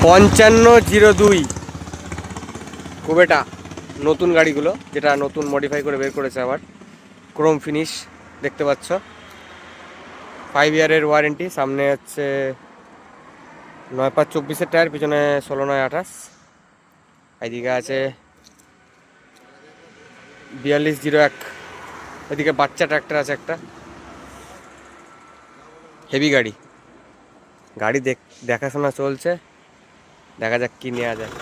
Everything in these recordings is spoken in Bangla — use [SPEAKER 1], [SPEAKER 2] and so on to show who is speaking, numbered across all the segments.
[SPEAKER 1] 5502 কুবেটা, নতুন গাড়িগুলো, যেটা নতুন মডিফাই করে বের করেছে আবার, ক্রোম ফিনিশ দেখতে পাচ্ছ। 5 ইয়ারের ওয়ারেন্টি। সামনে হচ্ছে 9/5/24 টায়ার, পিছনে 16/9/28। এদিকে আছে 4201। এদিকে বাচ্চা ট্র্যাক্টর আছে একটা, হেভি গাড়ি। গাড়ি দেখাশোনা চলছে, দেখা যাক কি নেওয়া যায়।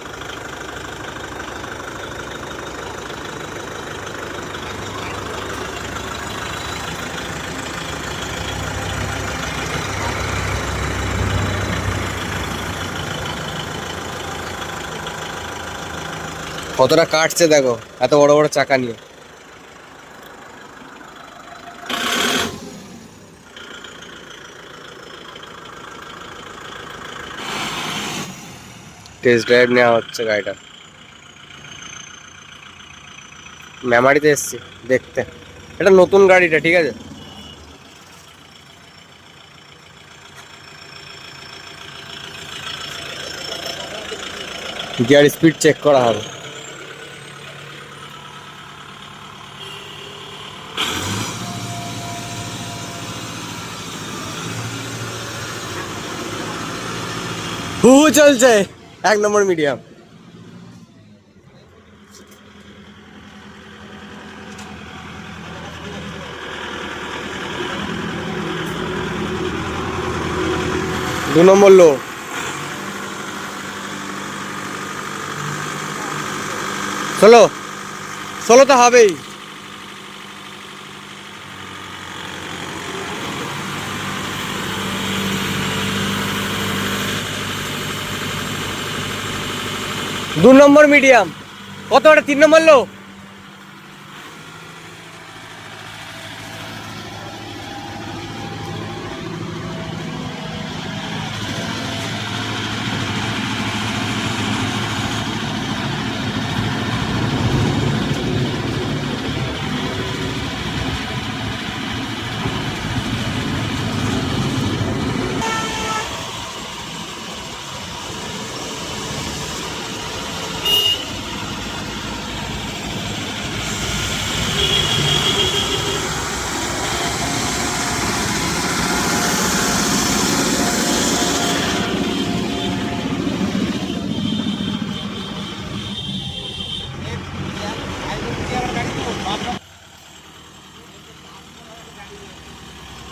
[SPEAKER 1] কতটা কাটছে দেখো, এত বড় বড় চাকা নিয়ে। টেস্ট ড্রাইভ নেওয়া হচ্ছে গাড়িটা। মেমারিতে এসছি দেখতে, এটা নতুন গাড়িটা, ঠিক আছে। গিয়ার স্পিড চেক করা হবে। হু চলছে 1 নম্বর মিডিয়াম। দু নম্বর লো। 16 তো হবেই। দু নম্বর মিডিয়াম। কত ওটা? 3 নম্বর লো।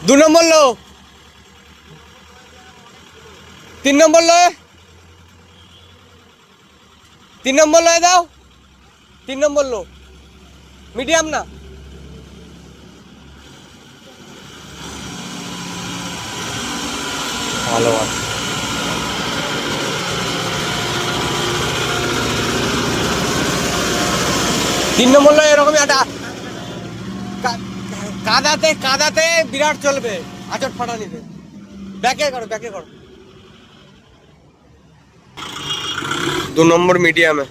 [SPEAKER 1] দু নম্বর লো। 3 নম্বর লো। 3 নম্বর লো দাও। 3 নম্বর লো মিডিয়াম না। ভালো আছে। 3 নম্বর লো এরকমই একটা কাদাতে বিরাট চলবে, আচট ফাটা নিবে। ব্যাকে করো, ব্যাকে করো। 2 নম্বর মিডিয়ামে।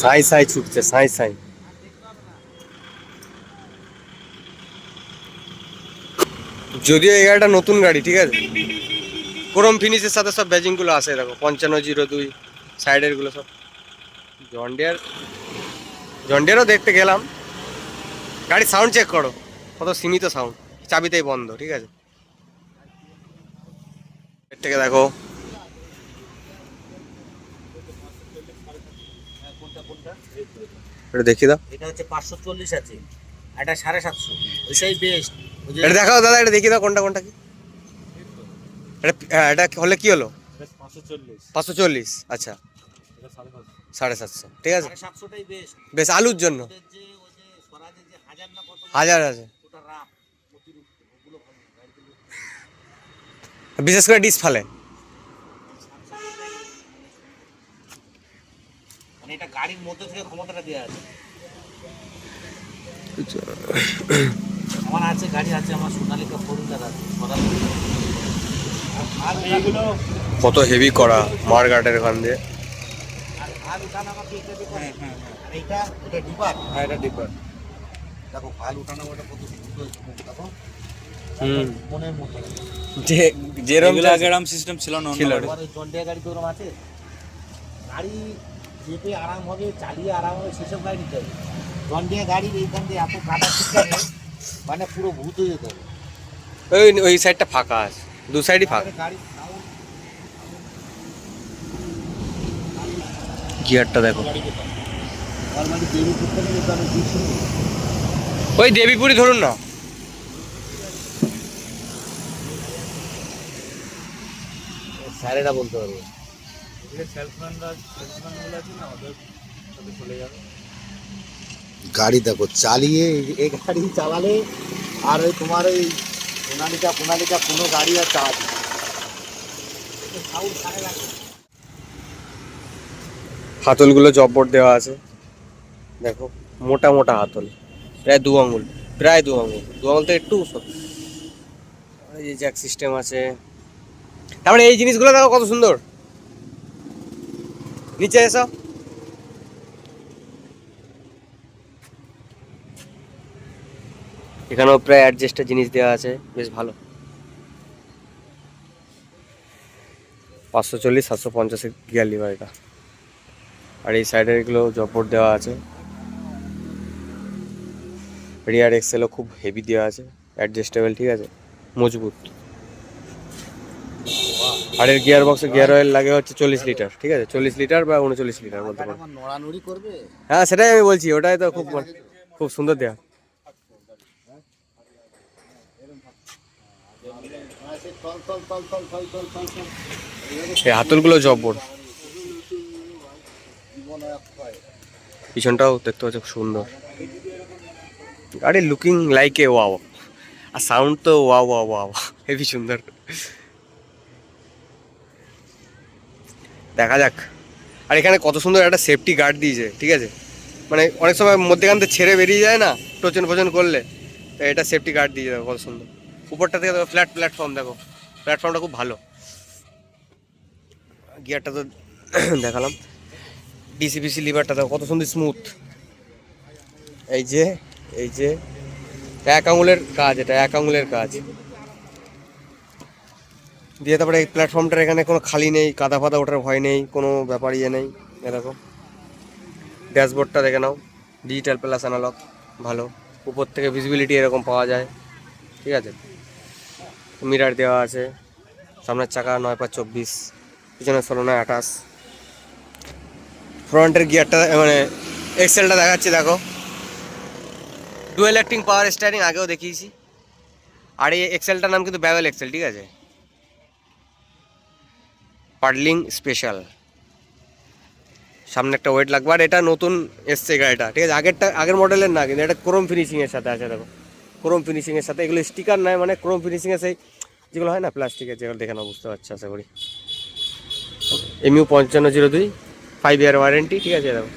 [SPEAKER 1] সাই সাই ছুটছে, সাই সাই। যদিও এই গাড়িটা নতুন গাড়ি, ঠিক আছে। ক্রোম ফিনিশের সাথে সব ব্যাজিং গুলো আছে, দেখো 5502 সাইডের গুলো সব। জন্ডিয়ারও দেখতে গেলাম। গাড়ির সাউন্ড চেক করো, কত সীমিত সাউন্ড, চাবিতেই বন্ধ, ঠিক আছে। এর থেকে দেখো, এটা দেখি দাও।
[SPEAKER 2] এটা হচ্ছে 540 আছে, এটা 750, ওইটাই বেস্ট।
[SPEAKER 1] এটা দেখাও দাদা, এটা দেখি দাও কোনটা কোনটা কি। এটা হলে কি হলো? 540। আচ্ছা, 750, ঠিক আছে।
[SPEAKER 2] 750টাই বেস্ট,
[SPEAKER 1] বেশ আলুর জন্য।
[SPEAKER 2] ওই যে স্বরাজের যে 1000 না কত
[SPEAKER 1] হাজার আছে,
[SPEAKER 2] ওটা রাফ অতিরিক্ত, ওগুলো ভালো গাড়িগুলো।
[SPEAKER 1] বিশেষ করে ডিস ফালে।
[SPEAKER 2] মানে এটা গাড়ির মধ্যে থেকে ক্ষমতাটা দেওয়া আছে। আমার আছে, গাড়ি আছে, আমার সোনালিকা 4 হুইলার আছে।
[SPEAKER 1] কত হেভি করা মারগাটের ওখান দিয়ে।
[SPEAKER 2] ভাল উঠানামা কি এটা দেখো
[SPEAKER 3] হ্যাঁ হ্যাঁ হ্যাঁ
[SPEAKER 2] আর এটা ডিপার
[SPEAKER 3] হ্যাঁ এটা ডিপার।
[SPEAKER 2] দেখো ভাল উঠানামাটা কত সুন্দর দেখো
[SPEAKER 1] হুম
[SPEAKER 2] মনের মতো
[SPEAKER 1] যে যেরকম
[SPEAKER 3] এগুলো আগে এরকম সিস্টেম ছিল না,
[SPEAKER 1] ছিল
[SPEAKER 3] অন্য
[SPEAKER 1] না।
[SPEAKER 3] গাড়ি।
[SPEAKER 2] তোমার ওই জন্ডিয়া গাড়ি তো ওরকম আছে গাড়ি চেপে আরাম হবে চালিয়ে আরাম হবে সেসব গাড়ি নিতে হবে জন্ডিয়া গাড়ির এইখান দিয়ে এত কাদা ঠিকঠাক মানে পুরো ভূত হয়ে যেতে হবে
[SPEAKER 1] ওই ওই সাইডটা ফাঁকা আছে, দু সাইডই ফাঁকা।
[SPEAKER 2] তারপরে গাড়ির sound
[SPEAKER 1] গিয়ারটা দেখো,
[SPEAKER 2] নর্মালি দেরি করতে গেলে তো আমি দিচ্ছি
[SPEAKER 1] ওই দেবীপুরি ধরুন না।
[SPEAKER 2] স্যারেরা বলতে পারবে গাড়ি দেখো চালিয়ে এই গাড়ি চালালে আর ওই তোমার ওই সোনালিকা কোনো গাড়ি আর চালাবে
[SPEAKER 1] হাতলগুলো জব্বর দেওয়া আছে দেখো, মোটা মোটা হাতল, প্রায় 2 আঙ্গুল, প্রায় 2 আঙ্গুল, 2 আঙ্গুল তো একটু ছোট। আর এই যে জ্যাক সিস্টেম আছে, তারপরে এই জিনিসগুলো দেখো কত সুন্দর। নিচে এসো, এখানেও প্রায় অ্যাডজাস্টের জিনিস দেওয়া আছে, বেশ ভালো। 540 750 গিয়ার লিভার এটা। আর এই সাইডের এগুলো জব্বর দেওয়া আছে, রিয়ার এক্সেলও খুব হেভি দেওয়া আছে, অ্যাডজাস্টেবল, ঠিক আছে, মজবুত। আর এর গিয়ার বক্সে গিয়ার অয়েল লাগে হচ্ছে 40 লিটার, ঠিক আছে, 40 লিটার বা 39 লিটার বলতে পারো।
[SPEAKER 2] আমার নড়ানড়ি করবে
[SPEAKER 1] হ্যাঁ সেটাই আমি বলছি, ওটাই তো খুব খুব সুন্দর দেওয়া। এই হাতলগুলো জব্বর, পিছনটাও দেখতে পাচ্ছ খুব সুন্দর। গাড়ির লুকিং লাইক এ ওয়াও, আর সাউন্ড তো ওয়াও ওয়াও ওয়াও, হেভি সুন্দর। দেখা যাক। আর এখানে কত সুন্দর একটা সেফটি গার্ড দিয়েছে, ঠিক আছে, মানে অনেক সময় মধ্যেখান থেকে ছেড়ে বেরিয়ে যায় না টোচন ফোচন করলে, তো এটা সেফটি গার্ড দিয়েছে, দেখো কত সুন্দর। উপরটা থেকে দেখো ফ্ল্যাট প্ল্যাটফর্ম, দেখো প্ল্যাটফর্মটা খুব ভালো। গিয়ারটা তো দেখালাম, ডিসিপিসি লিভারটা দেখো কত সুন্দর স্মুথ। এই যে 1 আঙুলের কাজ, এটা 1 আঙুলের কাজ দিয়ে। তারপরে এই প্ল্যাটফর্মটার এখানে কোনো খালি নেই, কাদা ফাদা ওঠার ভয় নেই, কোনো ব্যাপার ইয়ে নেই। এ দেখো ড্যাশবোর্ডটা দেখে নাও, ডিজিটাল প্লাস অ্যানালগ, ভালো। উপর থেকে ভিজিবিলিটি এরকম পাওয়া যায়, ঠিক আছে। মিরার দেওয়া আছে, সামনের চাকা 9/24, পিছনে 16/28। ফ্রন্টের গিয়ারটা মানে এক্সেলটা দেখাচ্ছি দেখো, ডুয়েল অ্যাক্টিং পাওয়ার স্টিয়ারিং, আগেও দেখিয়েছি। আর এই এক্সেলটার নাম কিন্তু ব্যাবেল এক্সেল, ঠিক আছে, পাডলিং স্পেশাল। সামনে একটা ওয়েট লাগবে, আর এটা নতুন এসছে গাড়িটা, ঠিক আছে, আগের মডেলের না, কিন্তু এটা ক্রোম ফিনিশিংয়ের সাথে আছে, দেখো ক্রোম ফিনিশিংয়ের সাথে। এগুলো স্টিকার নয়, মানে ক্রোম ফিনিশিংয়ের সেই যেগুলো হয় না প্লাস্টিকের, যেগুলো দেখে নাও, বুঝতে পারছো আশা করি। MU 5502, 5 ইয়ার ওয়ারেন্টি, ঠিক আছে, দেখো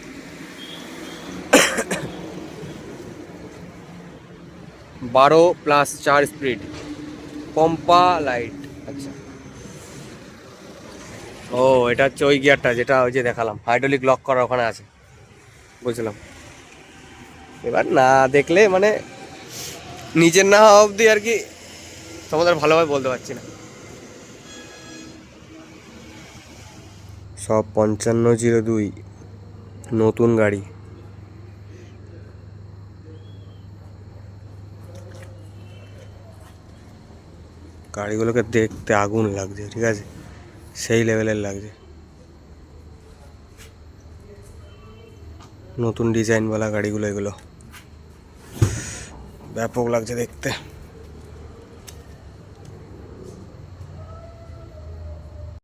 [SPEAKER 1] 12+4 স্পিড, পম্পা লাইট। আচ্ছা, ও এটা হচ্ছে ওই গিয়ারটা যেটা ওই যে দেখালাম, হাইড্রোলিক লক করা ওখানে আছে, বুঝলাম। এবার না দেখলে মানে নিজের না হওয়া অবধি আর কি তোমাদের ভালোভাবে বলতে পারছি না। সব 5502 নতুন গাড়ি। গাড়িগুলোকে দেখতে আগুন লাগছে, ঠিক আছে, সেই লেভেলের লাগছে, নতুন ডিজাইনওয়ালা গাড়িগুলো, এগুলো ব্যাপক লাগছে দেখতে।